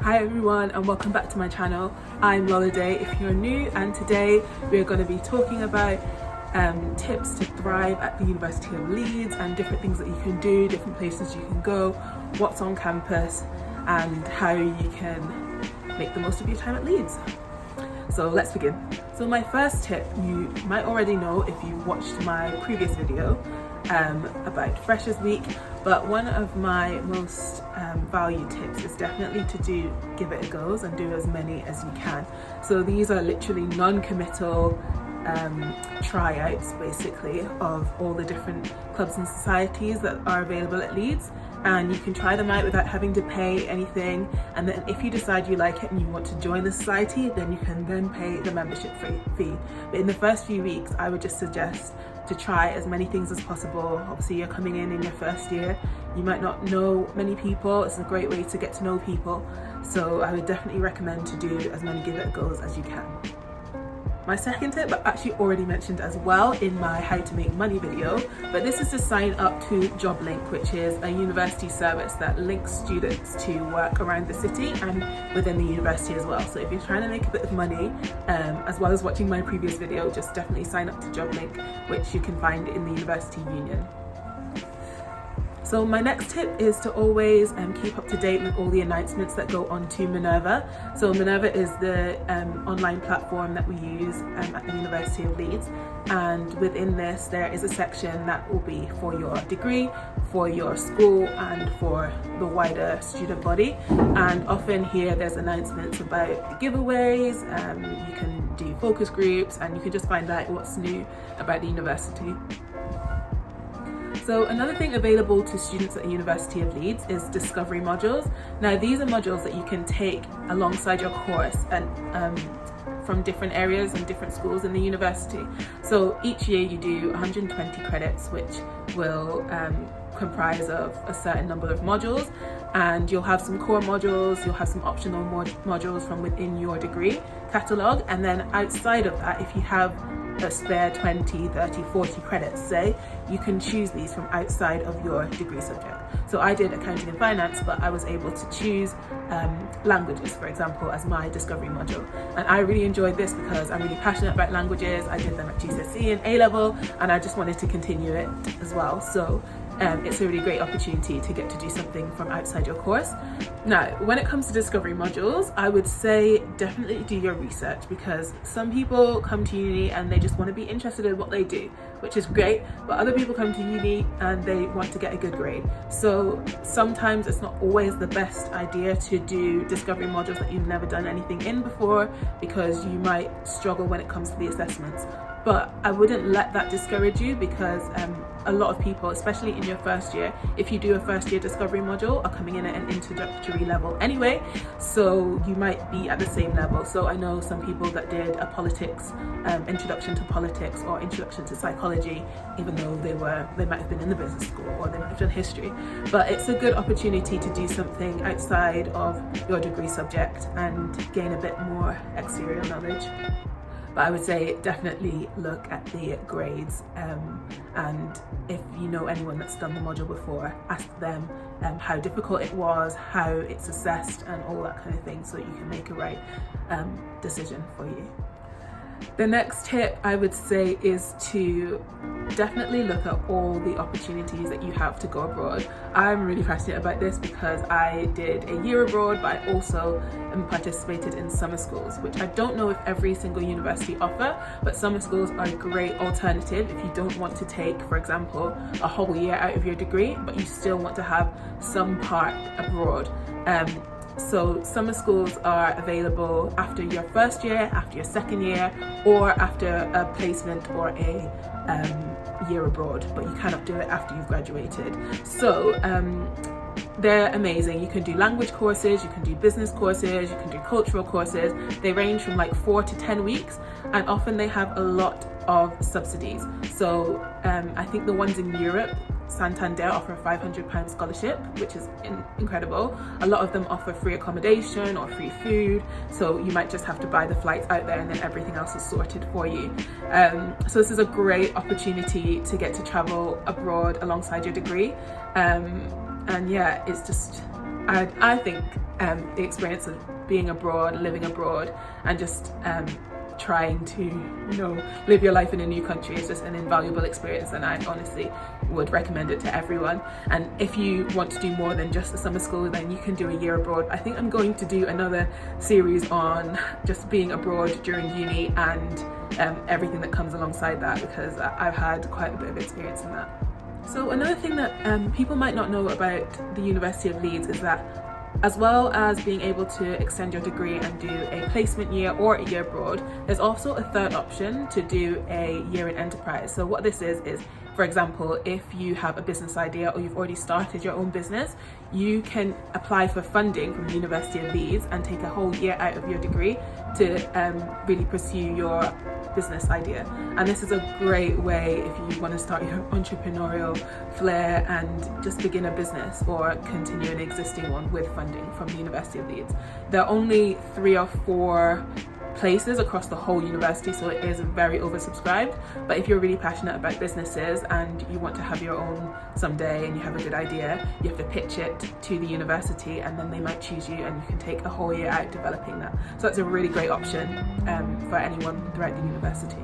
Hi everyone and welcome back to my channel. I'm Loladay if you're new, and today we're going to be talking about tips to thrive at the University of Leeds and different things that you can do, different places you can go, what's on campus and how you can make the most of your time at Leeds. So let's begin. So my first tip, you might already know if you've watched my previous video about Freshers Week, but one of my most valued tips is definitely to give it a go and do as many as you can. So these are literally non-committal tryouts basically of all the different clubs and societies that are available at Leeds, and you can try them out without having to pay anything, and then if you decide you like it and you want to join the society, then you can then pay the membership fee. But in the first few weeks I would just suggest to try as many things as possible. Obviously you're coming in your first year, you might not know many people, it's a great way to get to know people, so I would definitely recommend to do as many give it a go as you can. My second tip I've actually already mentioned as well in my how to make money video, but this is to sign up to JobLink, which is a university service that links students to work around the city and within the university as well. So if you're trying to make a bit of money, as well as watching my previous video, just definitely sign up to JobLink, which you can find in the University Union. So my next tip is to always keep up to date with all the announcements that go onto Minerva. So Minerva is the online platform that we use at the University of Leeds, and within this there is a section that will be for your degree, for your school and for the wider student body, and often here there's announcements about giveaways, you can do focus groups, and you can just find out what's new about the university. So another thing available to students at the University of Leeds is discovery modules. Now these are modules that you can take alongside your course and from different areas and different schools in the university. So each year you do 120 credits, which will comprise of a certain number of modules, and you'll have some core modules, you'll have some optional modules from within your degree catalogue, and then outside of that, if you have a spare 20, 30, 40 credits say, you can choose these from outside of your degree subject. So I did accounting and finance, but I was able to choose languages, for example, as my discovery module, and I really enjoyed this because I'm really passionate about languages. I did them at GCSE and A-level, and I just wanted to continue it as well. So it's a really great opportunity to get to do something from outside your course. Now, when it comes to discovery modules, I would say definitely do your research, because some people come to uni and they just want to be interested in what they do, which is great, but other people come to uni and they want to get a good grade. So sometimes it's not always the best idea to do discovery modules that you've never done anything in before, because you might struggle when it comes to the assessments. But I wouldn't let that discourage you, because a lot of people, especially in your first year, if you do a first year discovery module, are coming in at an introductory level anyway, so you might be at the same level. So I know some people that did a politics, introduction to politics or introduction to psychology, even though they might have been in the business school or they might have done history. But it's a good opportunity to do something outside of your degree subject and gain a bit more exterior knowledge. But I would say definitely look at the grades, and if you know anyone that's done the module before, ask them how difficult it was, how it's assessed and all that kind of thing, so that you can make a right decision for you. The next tip I would say is to definitely look at all the opportunities that you have to go abroad. I'm really passionate about this because I did a year abroad, but I also participated in summer schools, which I don't know if every single university offer, but summer schools are a great alternative if you don't want to take, for example, a whole year out of your degree, but you still want to have some part abroad. So summer schools are available after your first year, after your second year, or after a placement or a year abroad, but you cannot do it after you've graduated. So they're amazing. You can do language courses, you can do business courses, you can do cultural courses. They range from like 4 to 10 weeks, and often they have a lot of subsidies. So I think the ones in Europe, Santander offer a £500 scholarship, which is incredible. A lot of them offer free accommodation or free food, so you might just have to buy the flights out there and then everything else is sorted for you. So this is a great opportunity to get to travel abroad alongside your degree. And yeah, it's just, I think the experience of being abroad, living abroad, and just trying to, live your life in a new country is just an invaluable experience, and I honestly would recommend it to everyone. And if you want to do more than just a summer school, then you can do a year abroad. I think I'm going to do another series on just being abroad during uni and everything that comes alongside that, because I've had quite a bit of experience in that. So another thing that people might not know about the University of Leeds is that, as well as being able to extend your degree and do a placement year or a year abroad, there's also a third option to do a year in enterprise. So what this is, for example, if you have a business idea or you've already started your own business, you can apply for funding from the University of Leeds and take a whole year out of your degree to really pursue your business idea. And this is a great way if you want to start your entrepreneurial flair and just begin a business or continue an existing one with funding from the University of Leeds. There are only 3 or 4 places across the whole university, so it is very oversubscribed. But if you're really passionate about businesses and you want to have your own someday and you have a good idea, you have to pitch it to the university and then they might choose you, and you can take a whole year out developing that. So that's a really great option for anyone throughout the university.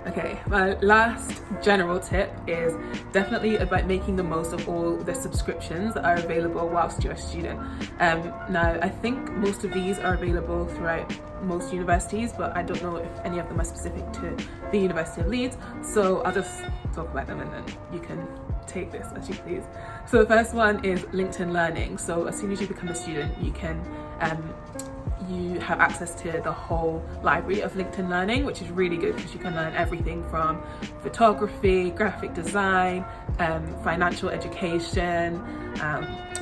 Okay, my last general tip is definitely about making the most of all the subscriptions that are available whilst you're a student. Now, I think most of these are available throughout most universities, but I don't know if any of them are specific to the University of Leeds, so I'll just talk about them and then you can take this as you please. So the first one is LinkedIn Learning. So as soon as you become a student, you have access to the whole library of LinkedIn Learning, which is really good because you can learn everything from photography, graphic design, financial education,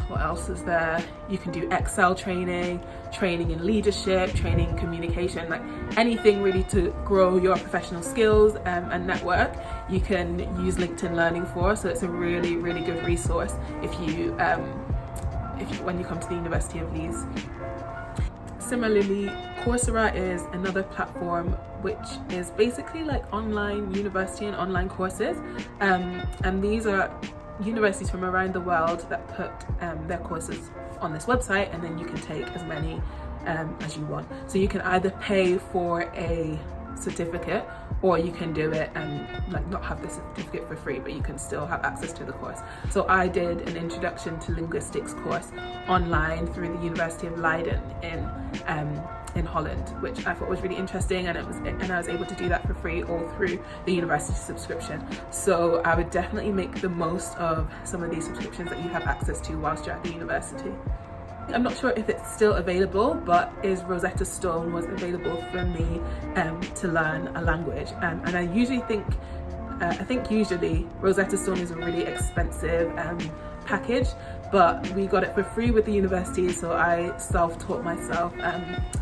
what else is there? You can do Excel training in leadership, training in communication, like anything really to grow your professional skills and network, you can use LinkedIn Learning for. So it's a really, really good resource if you when you come to the University of Leeds. Similarly, Coursera is another platform which is basically like online university and online courses, and these are universities from around the world that put their courses on this website, and then you can take as many as you want. So you can either pay for a certificate or you can do it and not have the certificate for free, but you can still have access to the course. So I did an introduction to linguistics course online through the University of Leiden in Holland, which I thought was really interesting, and I was able to do that for free all through the university subscription. So I would definitely make the most of some of these subscriptions that you have access to whilst you're at the university. I'm not sure if it's still available, but Rosetta Stone was available for me to learn a language, and I usually think usually Rosetta Stone is a really expensive package, but we got it for free with the university, so I self-taught myself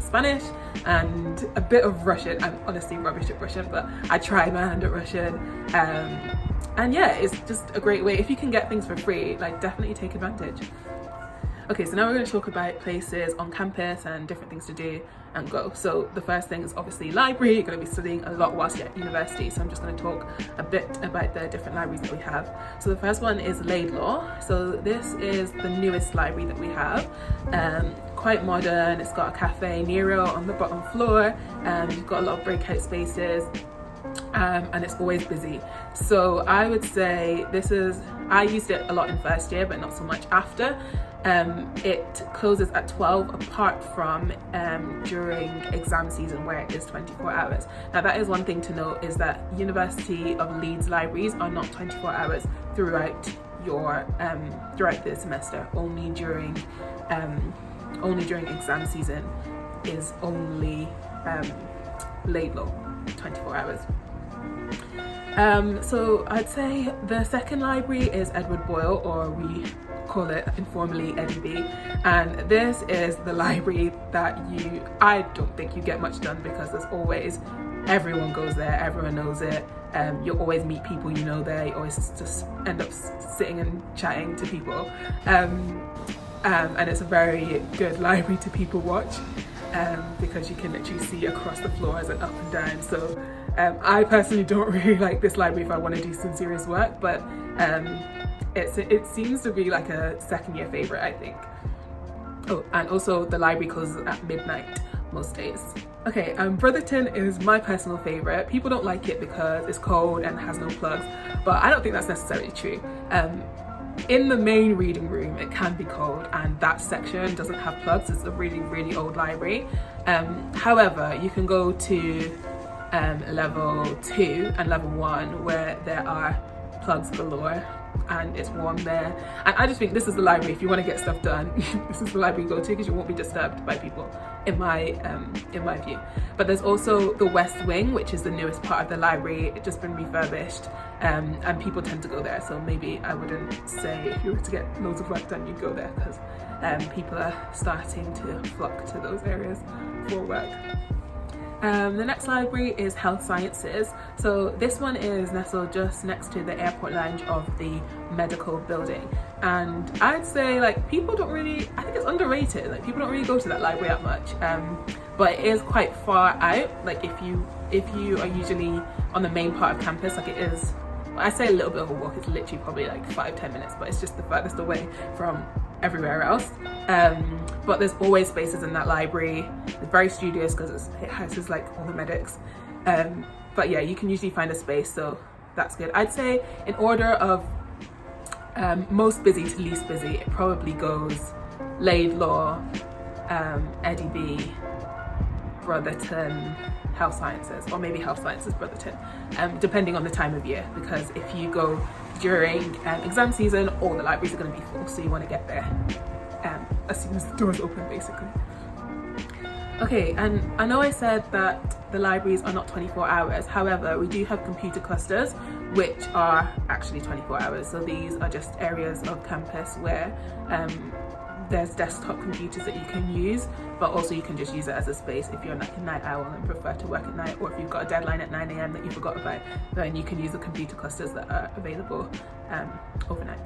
Spanish and a bit of Russian. I'm honestly rubbish at Russian, but I tried my hand at Russian, and yeah, it's just a great way. If you can get things for free, definitely take advantage. Okay, so now we're going to talk about places on campus and different things to do and go. So the first thing is obviously library. You're going to be studying a lot whilst you're at university, so I'm just going to talk a bit about the different libraries that we have. So the first one is Laidlaw. So this is the newest library that we have. Quite modern. It's got a cafe, Nero, on the bottom floor. You've got a lot of breakout spaces. And it's always busy. So I would say I used it a lot in first year, but not so much after. It closes at 12 apart from during exam season, where it is 24 hours. Now that is one thing to note, is that University of Leeds libraries are not 24 hours throughout the semester. Only during exam season is only Laidlaw 24 hours. So I'd say the second library is Edward Boyle, or we call it informally Eddie B, and this is the library that I don't think you get much done, because there's always, everyone goes there, everyone knows it, you'll always meet people you know there, you always just end up sitting and chatting to people, and it's a very good library to people watch, because you can literally see across the floors and up and down. So I personally don't really like this library if I want to do some serious work, but it seems to be like a second year favorite, I think. Oh, and also the library closes at midnight most days. Okay, Brotherton is my personal favourite. People don't like it because it's cold and has no plugs, but I don't think that's necessarily true. In the main reading room, it can be cold, and that section doesn't have plugs. It's a really, really old library. However, you can go to level 2 and level 1 where there are plugs galore and it's warm there. And I just think this is the library, if you want to get stuff done, this is the library you go to, because you won't be disturbed by people, in my view. But there's also the West Wing, which is the newest part of the library. It's just been refurbished, and people tend to go there. So maybe I wouldn't say if you were to get loads of work done, you'd go there, because people are starting to flock to those areas for work. The next library is Health Sciences. So this one is nestled just next to the airport lounge of the medical building. And I'd say like people don't really, I think it's underrated. Like people don't really go to that library that much. But it is quite far out. Like if you are usually on the main part of campus, like it is, I say a little bit of a walk, it's literally probably like 5-10 minutes, but it's just the furthest away from everywhere else. But there's always spaces in that library. It's very studious because it houses like all the medics. But yeah, you can usually find a space, so that's good. I'd say in order of most busy to least busy, it probably goes Laidlaw, EDB, Brotherton, Health Sciences, or maybe Health Sciences Brotherton, depending on the time of year, because if you go during exam season, all the libraries are going to be full, so you want to get there as soon as the doors open, basically. Okay, and I know I said that the libraries are not 24 hours, however, we do have computer clusters, which are actually 24 hours. So these are just areas of campus where there's desktop computers that you can use, but also you can just use it as a space if you're like a night owl and prefer to work at night, or if you've got a deadline at 9 AM that you forgot about, then you can use the computer clusters that are available overnight.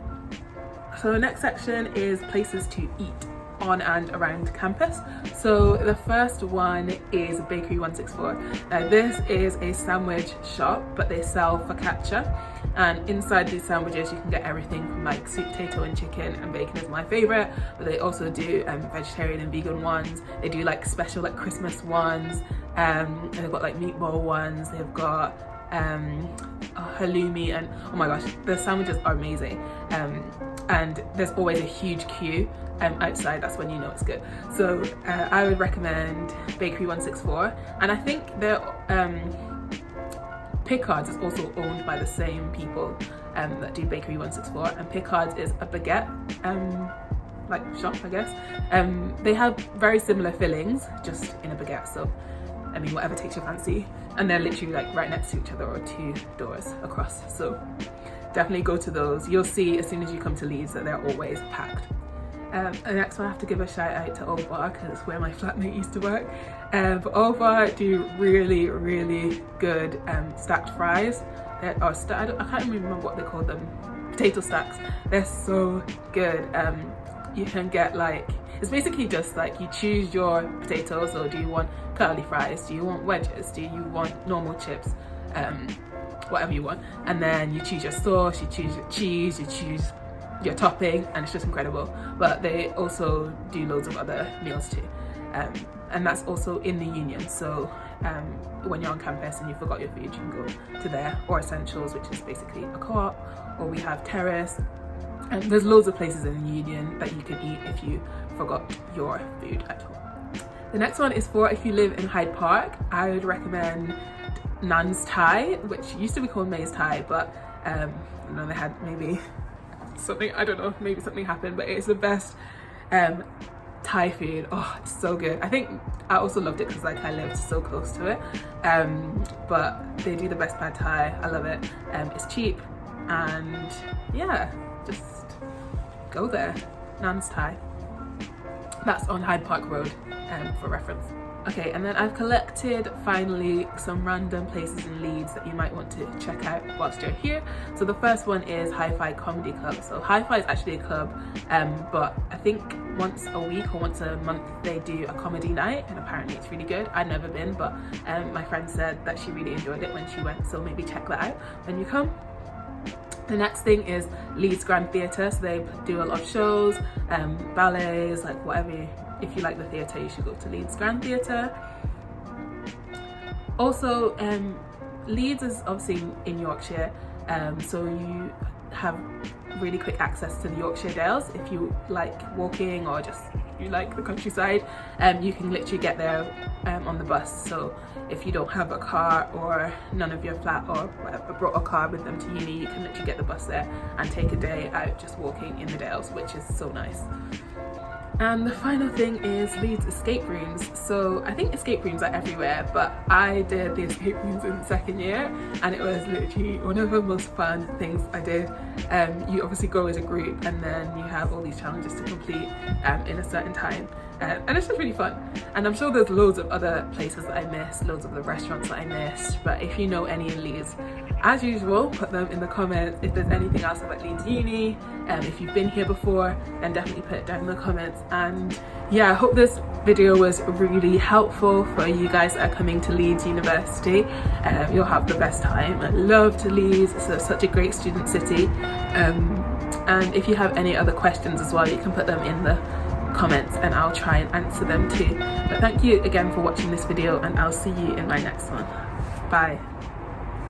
So the next section is places to eat on and around campus. So the first one is Bakery 164. Now this is a sandwich shop, but they sell focaccia, and inside these sandwiches you can get everything from like sweet potato and chicken, and bacon is my favorite, but they also do vegetarian and vegan ones. They do like special like Christmas ones, and they've got like meatball ones, they've got halloumi, and oh my gosh, the sandwiches are amazing. And there's always a huge queue outside. That's when you know it's good. So I would recommend Bakery 164, and I think their Picard's is also owned by the same people that do Bakery 164, and Picard's is a baguette like shop, I guess. They have very similar fillings, just in a baguette, so I mean whatever takes your fancy, and they're literally like right next to each other, or 2 doors across, so definitely go to those. You'll see as soon as you come to Leeds that they're always packed. And next one, I have to give a shout out to Old Bar, because it's where my flatmate used to work. But Old Bar do really, really good stacked fries. I can't remember what they call them. Potato stacks. They're so good. You can get like, it's basically just like you choose your potatoes. So do you want curly fries? Do you want wedges? Do you want normal chips? Whatever you want. And then you choose your sauce, you choose your cheese, you choose your topping, and it's just incredible. But they also do loads of other meals too, and that's also in the union. So when you're on campus and you forgot your food, you can go to there, or Essentials, which is basically a co-op, or we have Terrace, and there's loads of places in the union that you can eat if you forgot your food at home. The next one is for if you live in Hyde Park. I would recommend Nan's Thai, which used to be called May's Thai, but you know, they had maybe something, I don't know, maybe something happened, but it's the best Thai food. Oh, it's so good. I think I also loved it because like I lived so close to it, but they do the best pad Thai. I love it. It's cheap, and yeah, just go there. Nan's Thai. That's on Hyde Park Road, for reference. Okay, and then I've collected finally some random places in Leeds that you might want to check out whilst you're here. So the first one is Hi-Fi Comedy Club. So Hi-Fi is actually a club, but I think once a week or once a month they do a comedy night, and apparently it's really good. I've never been, but my friend said that she really enjoyed it when she went, so maybe check that out when you come. The next thing is Leeds Grand Theatre. So they do a lot of shows, ballets, like whatever. If you like the theatre, you should go to Leeds Grand Theatre. Also, Leeds is obviously in Yorkshire, so you have really quick access to the Yorkshire Dales. If you like walking or just you like the countryside, you can literally get there on the bus. So if you don't have a car, or none of your flat or whatever brought a car with them to uni, you can literally get the bus there and take a day out just walking in the Dales, which is so nice. And the final thing is Leeds escape rooms. So I think escape rooms are everywhere, but I did the escape rooms in the second year, and it was literally one of the most fun things I did. You obviously go as a group, and then you have all these challenges to complete in a certain time, and it's just really fun. And I'm sure there's loads of other places that I missed, loads of the restaurants that I missed, but if you know any in Leeds, as usual, put them in the comments. If there's anything else about Leeds Uni, if you've been here before, then definitely put it down in the comments. And yeah, I hope this video was really helpful for you guys that are coming to Leeds University. You'll have the best time. I love Leeds, it's such a great student city. And if you have any other questions as well, you can put them in the comments and I'll try and answer them too. But thank you again for watching this video, and I'll see you in my next one. Bye.